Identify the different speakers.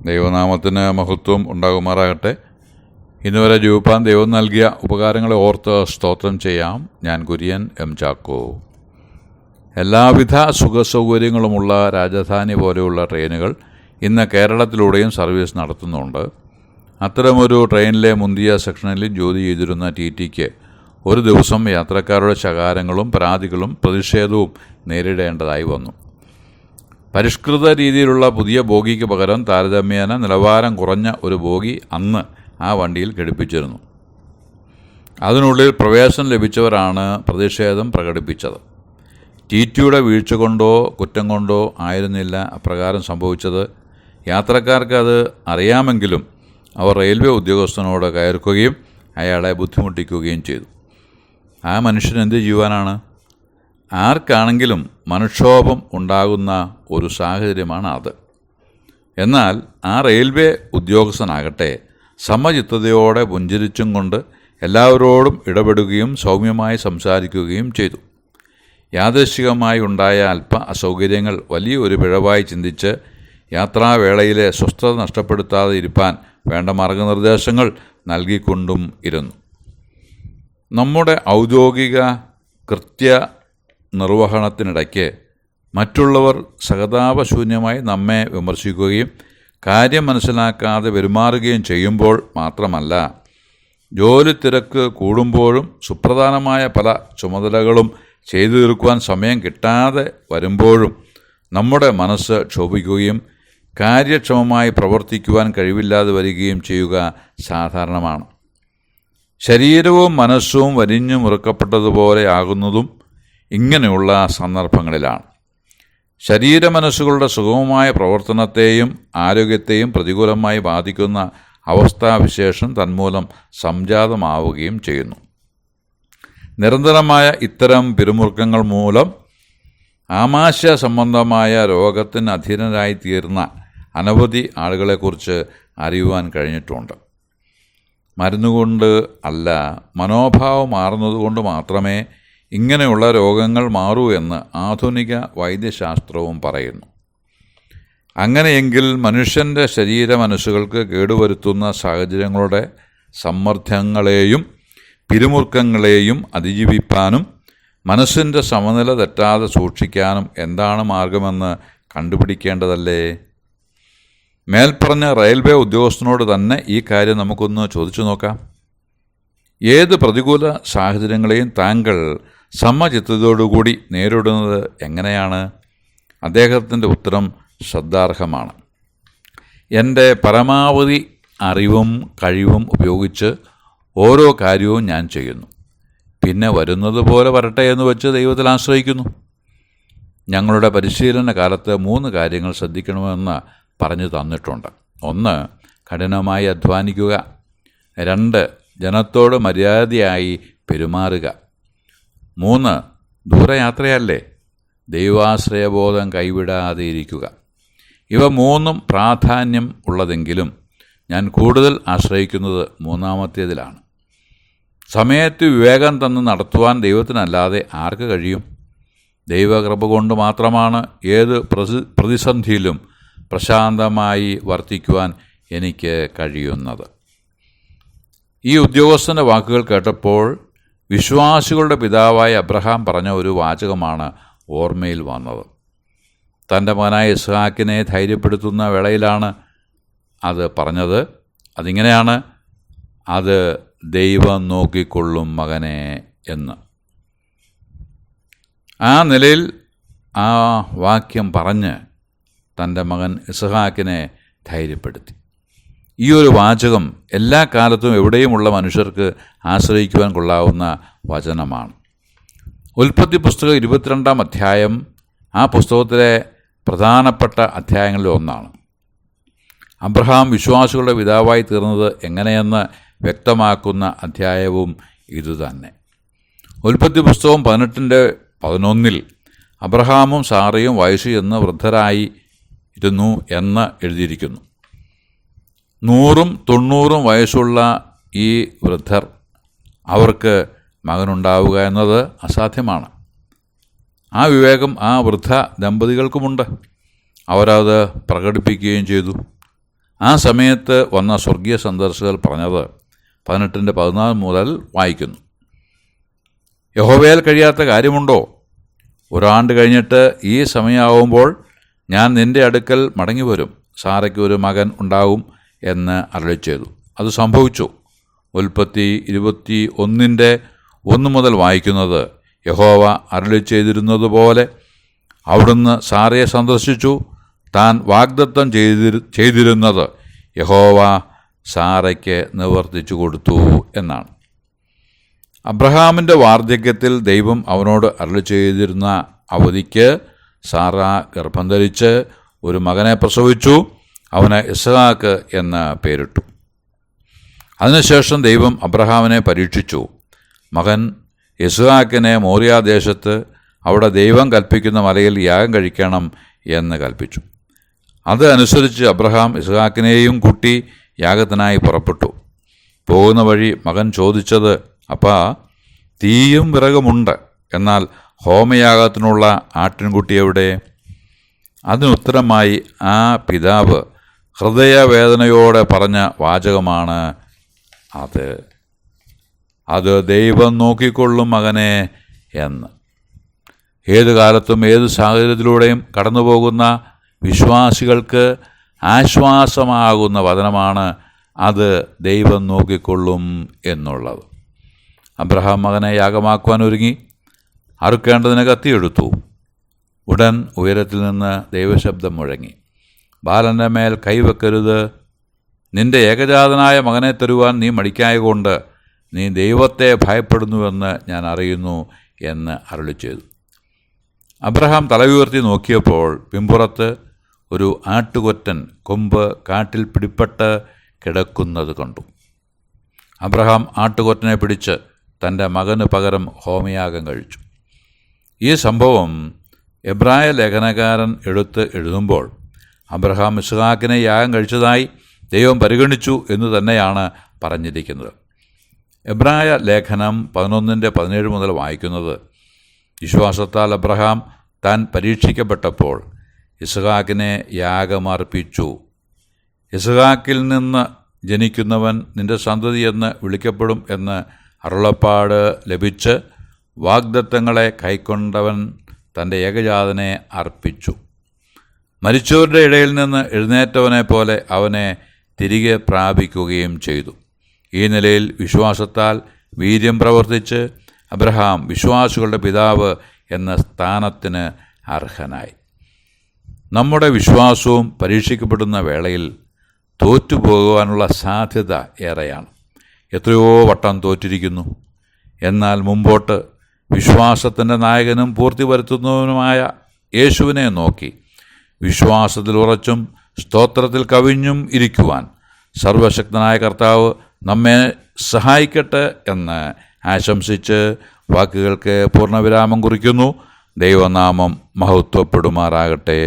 Speaker 1: ദൈവനാമത്തിന് മഹത്വം ഉണ്ടാകുമാറാകട്ടെ. ഇന്നുവരെ ജീവിപ്പാൻ ദൈവം നൽകിയ ഉപകാരങ്ങളെ ഓർത്ത് സ്തോത്രം ചെയ്യാം. ഞാൻ കുര്യൻ എം ചാക്കോ. എല്ലാവിധ സുഖസൗകര്യങ്ങളുമുള്ള രാജധാനി പോലെയുള്ള ട്രെയിനുകൾ ഇന്ന് കേരളത്തിലൂടെയും സർവീസ് നടത്തുന്നുണ്ട്. അത്തരമൊരു ട്രെയിനിലെ മുന്തിയ സെക്ഷനിൽ ജോലി ചെയ്തിരുന്ന ടി.ടിക്ക് ഒരു ദിവസം യാത്രക്കാരുടെ ശകാരങ്ങളും പരാതികളും പ്രതിഷേധവും നേരിടേണ്ടതായി വന്നു. പരിഷ്കൃത രീതിയിലുള്ള പുതിയ ബോഗിക്ക് പകരം താരതമ്യേന നിലവാരം കുറഞ്ഞ ഒരു ബോഗി അന്ന് ആ വണ്ടിയിൽ ഘടിപ്പിച്ചിരുന്നു. അതിനുള്ളിൽ പ്രവേശനം ലഭിച്ചവരാണ് പ്രതിഷേധം പ്രകടിപ്പിച്ചത്. ടി.ടിയുടെ വീഴ്ച കൊണ്ടോ കുറ്റം കൊണ്ടോ ആയിരുന്നില്ല അപ്രകാരം സംഭവിച്ചത്. യാത്രക്കാർക്ക് അത് അറിയാമെങ്കിലും അവർ റെയിൽവേ ഉദ്യോഗസ്ഥനോട് കയർക്കുകയും അയാളെ ബുദ്ധിമുട്ടിക്കുകയും ചെയ്തു. ആ മനുഷ്യൻ എന്ത് ചെയ്യുവാനാണ്? ആർക്കാണെങ്കിലും മനക്ഷോഭം ഉണ്ടാകുന്ന ഒരു സാഹചര്യമാണ് അത്. എന്നാൽ ആ റെയിൽവേ ഉദ്യോഗസ്ഥനാകട്ടെ സമചിത്തതയോടെ പുഞ്ചിരിച്ചും കൊണ്ട് എല്ലാവരോടും ഇടപെടുകയും സൗമ്യമായി സംസാരിക്കുകയും ചെയ്തു. യാദൃശ്ചികമായി ഉണ്ടായ അല്പ അസൗകര്യങ്ങൾ വലിയൊരു പിഴവായി ചിന്തിച്ച് യാത്രാവേളയിലെ സ്വസ്ഥത നഷ്ടപ്പെടുത്താതെ ഇരുപ്പാൻ വേണ്ട മാർഗനിർദ്ദേശങ്ങൾ നൽകിക്കൊണ്ടും ഇരുന്നു. നമ്മുടെ ഔദ്യോഗിക നിർവഹണത്തിനിടയ്ക്ക് മറ്റുള്ളവർ സഹതാപശൂന്യമായി നമ്മെ വിമർശിക്കുകയും കാര്യം മനസ്സിലാക്കാതെ പെരുമാറുകയും ചെയ്യുമ്പോൾ മാത്രമല്ല, ജോലി തിരക്ക് കൂടുമ്പോഴും സുപ്രധാനമായ പല ചുമതലകളും ചെയ്തു തീർക്കുവാൻ സമയം കിട്ടാതെ വരുമ്പോഴും നമ്മുടെ മനസ്സ് ക്ഷോഭിക്കുകയും കാര്യക്ഷമമായി പ്രവർത്തിക്കുവാൻ കഴിവില്ലാതെ വരികയും ചെയ്യുക സാധാരണമാണ്. ശരീരവും മനസ്സും വരിഞ്ഞു മുറുക്കപ്പെട്ടതുപോലെ ആകുന്നതും ഇങ്ങനെയുള്ള സന്ദർഭങ്ങളിലാണ്. ശരീരമനസ്സുകളുടെ സുഗമമായ പ്രവർത്തനത്തെയും ആരോഗ്യത്തെയും പ്രതികൂലമായി ബാധിക്കുന്ന അവസ്ഥാവിശേഷം തന്മൂലം സംജാതമാവുകയും ചെയ്യുന്നു. നിരന്തരമായ ഇത്തരം പിരിമുറുക്കങ്ങൾ മൂലം ആമാശയ സംബന്ധമായ രോഗത്തിന് അധീനരായിത്തീർന്ന അനവധി ആളുകളെക്കുറിച്ച് അറിയുവാൻ കഴിഞ്ഞിട്ടുണ്ട്. മരുന്നുകൊണ്ട് അല്ല, മനോഭാവം മാറുന്നതുകൊണ്ട് മാത്രമേ ഇങ്ങനെയുള്ള രോഗങ്ങൾ മാറൂ എന്ന് ആധുനിക വൈദ്യശാസ്ത്രവും പറയുന്നു. അങ്ങനെയെങ്കിൽ മനുഷ്യൻ്റെ ശരീരമനസ്സുകൾക്ക് കേടുവരുത്തുന്ന സാഹചര്യങ്ങളുടെ സമ്മർദ്ദങ്ങളെയും പിരിമുറുക്കങ്ങളെയും അതിജീവിപ്പാനും മനസ്സിൻ്റെ സമനില തെറ്റാതെ സൂക്ഷിക്കാനും എന്താണ് മാർഗമെന്ന് കണ്ടുപിടിക്കേണ്ടതല്ലേ? മേൽപ്പറഞ്ഞ റെയിൽവേ ഉദ്യോഗസ്ഥനോട് തന്നെ ഈ കാര്യം നമുക്കൊന്ന് ചോദിച്ചു നോക്കാം. ഏത് പ്രതികൂല സാഹചര്യങ്ങളെയും താങ്കൾ സമചിത്തതയോടുകൂടി നേരിടുന്നത് എങ്ങനെയാണ്? അദ്ദേഹത്തിൻ്റെ ഉത്തരം ശ്രദ്ധാർഹമാണ്. എൻ്റെ പരമാവധി അറിവും കഴിവും ഉപയോഗിച്ച് ഓരോ കാര്യവും ഞാൻ ചെയ്യുന്നു. പിന്നെ വരുന്നത് പോലെ വരട്ടെ എന്ന് വെച്ച് ദൈവത്തിൽ ആശ്രയിക്കുന്നു. ഞങ്ങളുടെ പരിശീലന കാലത്ത് 3 കാര്യങ്ങൾ ശ്രദ്ധിക്കണമെന്ന് പറഞ്ഞു തന്നിട്ടുണ്ട്. 1. കഠിനമായി അധ്വാനിക്കുക. 2. ജനത്തോട് മര്യാദയായി പെരുമാറുക. 3. ദൂരയാത്രയല്ലേ, ദൈവാശ്രയബോധം കൈവിടാതെ ഇരിക്കുക. ഇവ 3ഉം പ്രാധാന്യം ഉള്ളതെങ്കിലും ഞാൻ കൂടുതൽ ആശ്രയിക്കുന്നത് 3ാമത്തേതിലാണ്. സമയത്ത് വിവേകം തന്ന് നടത്തുവാൻ ദൈവത്തിനല്ലാതെ ആർക്ക് കഴിയും? ദൈവകൃപ കൊണ്ട് മാത്രമാണ് ഏത് പ്രതിസന്ധിയിലും പ്രശാന്തമായി വർത്തിക്കുവാൻ എനിക്ക് കഴിയുന്നത്. ഈ ഉദ്യോഗസ്ഥൻ്റെ വാക്കുകൾ കേട്ടപ്പോൾ വിശ്വാസികളുടെ പിതാവായ അബ്രഹാം പറഞ്ഞ ഒരു വാചകമാണ് ഓർമ്മയിൽ വന്നത്. തൻ്റെ മകനായ ഇസ്ഹാക്കിനെ ധൈര്യപ്പെടുത്തുന്ന വേളയിലാണ് അത് പറഞ്ഞത്. അതിങ്ങനെയാണ്: അത് ദൈവം നോക്കിക്കൊള്ളും മകനെ എന്ന്. ആ നിലയിൽ ആ വാക്യം പറഞ്ഞ് തൻ്റെ മകൻ ഇസ്ഹാക്കിനെ ധൈര്യപ്പെടുത്തി. ഈ ഒരു വാചകം എല്ലാ കാലത്തും എവിടെയുമുള്ള മനുഷ്യർക്ക് ആശ്രയിക്കുവാൻ കൊള്ളാവുന്ന വചനമാണ്. ഉൽപ്പത്തി പുസ്തകം 22-ാം അധ്യായം ആ പുസ്തകത്തിലെ പ്രധാനപ്പെട്ട അധ്യായങ്ങളിൽ ഒന്നാണ്. അബ്രഹാം വിശ്വാസികളുടെ പിതാവായി തീർന്നത് എങ്ങനെയെന്ന് വ്യക്തമാക്കുന്ന അധ്യായവും ഇതുതന്നെ. ഉൽപ്പത്തി പുസ്തകം 18:11 അബ്രഹാമും സാറയും വയസ്സ് ചെന്ന് വൃദ്ധരായി ഇരുന്നു എന്ന് എഴുതിയിരിക്കുന്നു. 100ഉം 90ഉം വയസ്സുള്ള ഈ വൃദ്ധർ, അവർക്ക് മകനുണ്ടാവുക എന്നത് അസാധ്യമാണ്. ആ വിവേകം ആ വൃദ്ധ ദമ്പതികൾക്കുമുണ്ട്. അവരത് പ്രകടിപ്പിക്കുകയും ചെയ്തു. ആ സമയത്ത് വന്ന സ്വർഗീയ സന്ദർശകർ പറഞ്ഞത് 18-14 മുതൽ വായിക്കുന്നു. യഹോവയാൽ കഴിയാത്ത കാര്യമുണ്ടോ? ഒരാണ്ട് കഴിഞ്ഞിട്ട് ഈ സമയമാവുമ്പോൾ ഞാൻ നിന്റെ അടുക്കൽ മടങ്ങി വരും, സാറയ്ക്ക് ഒരു മകൻ ഉണ്ടാകും എന്ന് അരുളിച്ചെയ്തു. അത് സംഭവിച്ചു. ഉൽപ്പത്തി 21:1 മുതൽ വായിക്കുന്നത്, യഹോവ അരുളിച്ചെയ്തിരുന്നതുപോലെ അവിടുന്ന് സാറയെ സന്ദർശിച്ചു. താൻ വാഗ്ദത്തം ചെയ്തിരുന്നത് യഹോവ സാറയ്ക്ക് നിവർത്തിച്ചു കൊടുത്തു എന്നാണ്. അബ്രഹാമിൻ്റെ വാർദ്ധക്യത്തിൽ ദൈവം അവനോട് അരുളിച്ചെയ്തിരുന്ന അവധിക്ക് സാറ ഗർഭം ധരിച്ച് ഒരു മകനെ പ്രസവിച്ചു. അവന് ഇസ്ഹാക്ക് എന്ന് പേരിട്ടു. അതിനുശേഷം ദൈവം അബ്രഹാമിനെ പരീക്ഷിച്ചു. മകൻ ഇസ്ഹാക്കിനെ മോറിയാദേശത്ത് അവിടെ ദൈവം കൽപ്പിക്കുന്ന മലയിൽ യാഗം കഴിക്കണം എന്ന് കൽപ്പിച്ചു. അത് അനുസരിച്ച് അബ്രഹാം ഇസ്ഹാക്കിനെയും കൂട്ടി യാഗത്തിനായി പുറപ്പെട്ടു. പോകുന്ന വഴി മകൻ ചോദിച്ചത്, അപ്പാ, തീയും വിറകുമുണ്ട്, എന്നാൽ ഹോമയാഗത്തിനുള്ള ആട്ടിൻകുട്ടി എവിടെ? അതിനുത്തരമായി ആ പിതാവ് ഹൃദയവേദനയോടെ പറഞ്ഞ വാചകമാണ് അത് ദൈവം നോക്കിക്കൊള്ളും മകനെ എന്ന്. ഏതു കാലത്തും ഏത് സാഹചര്യത്തിലൂടെയും കടന്നു പോകുന്ന വിശ്വാസികൾക്ക് ആശ്വാസമാകുന്ന വചനമാണ് അത് ദൈവം നോക്കിക്കൊള്ളും എന്നുള്ളത്. അബ്രഹാം മകനെ യാഗമാക്കുവാൻ ഒരുങ്ങി. അറുക്കേണ്ടതിന് കത്തിയെടുത്തു. ഉടൻ ഉയരത്തിൽ നിന്ന് ദൈവശബ്ദം മുഴങ്ങി, ബാലൻ്റെ മേൽ കൈവെക്കരുത്, നിന്റെ ഏകജാതനായ മകനെ തരുവാൻ നീ മടിക്കായകൊണ്ട് നീ ദൈവത്തെ ഭയപ്പെടുന്നുവെന്ന് ഞാൻ അറിയുന്നു എന്ന് അരുളിച്ചെയ്തു. അബ്രഹാം തലയുയർത്തി നോക്കിയപ്പോൾ പിമ്പുറത്ത് ഒരു ആട്ടുകൊറ്റൻ കൊമ്പ് കാട്ടിൽ പിടിപ്പെട്ട് കിടക്കുന്നത് കണ്ടു. അബ്രഹാം ആട്ടുകൊറ്റനെ പിടിച്ച് തൻ്റെ മകന് പകരം ഹോമയാഗം കഴിച്ചു. ഈ സംഭവം എബ്രായ ലേഖനകാരൻ എഴുതുമ്പോൾ അബ്രഹാം ഇസ്ഹാക്കിനെ യാഗം കഴിച്ചതായി ദൈവം പരിഗണിച്ചു എന്ന് തന്നെയാണ് പറഞ്ഞിരിക്കുന്നത്. എബ്രായ ലേഖനം 11:17 മുതൽ വായിക്കുന്നത്, വിശ്വാസത്താൽ അബ്രഹാം താൻ പരീക്ഷിക്കപ്പെട്ടപ്പോൾ ഇസ്ഹാക്കിനെ യാഗമർപ്പിച്ചു. ഇസ്ഹാക്കിൽ നിന്ന് ജനിക്കുന്നവൻ നിന്റെ സന്തതി എന്ന് വിളിക്കപ്പെടും എന്ന് അരുളപ്പാട് ലഭിച്ച് വാഗ്ദത്തങ്ങളെ കൈക്കൊണ്ടവൻ തൻ്റെ ഏകജാതനെ അർപ്പിച്ചു. മരിച്ചവരുടെ ഇടയിൽ നിന്ന് എഴുന്നേറ്റവനെ പോലെ അവനെ തിരികെ പ്രാപിക്കുകയും ചെയ്തു. ഈ നിലയിൽ വിശ്വാസത്താൽ വീര്യം പ്രവർത്തിച്ച് അബ്രഹാം വിശ്വാസികളുടെ പിതാവ് എന്ന സ്ഥാനത്തിന് അർഹനായി. നമ്മുടെ വിശ്വാസവും പരീക്ഷിക്കപ്പെടുന്ന വേളയിൽ തോറ്റുപോകുവാനുള്ള സാധ്യത ഏറെയാണ്. എത്രയോ വട്ടം തോറ്റിരിക്കുന്നു. എന്നാൽ മുമ്പോട്ട് വിശ്വാസത്തിൻ്റെ നായകനും പൂർത്തി വരുത്തുന്നവനുമായ യേശുവിനെ നോക്കി വിശ്വാസത്തിൽ ഉറച്ചും സ്തോത്രത്തിൽ കവിഞ്ഞും ഇരിക്കുവാൻ സർവശക്തനായ കർത്താവ് നമ്മെ സഹായിക്കട്ടെ എന്ന് ആശംസിച്ച് വാക്കുകൾക്ക് പൂർണ്ണവിരാമം കുറിക്കുന്നു. ദൈവനാമം മഹത്വപ്പെടുമാറാകട്ടെ.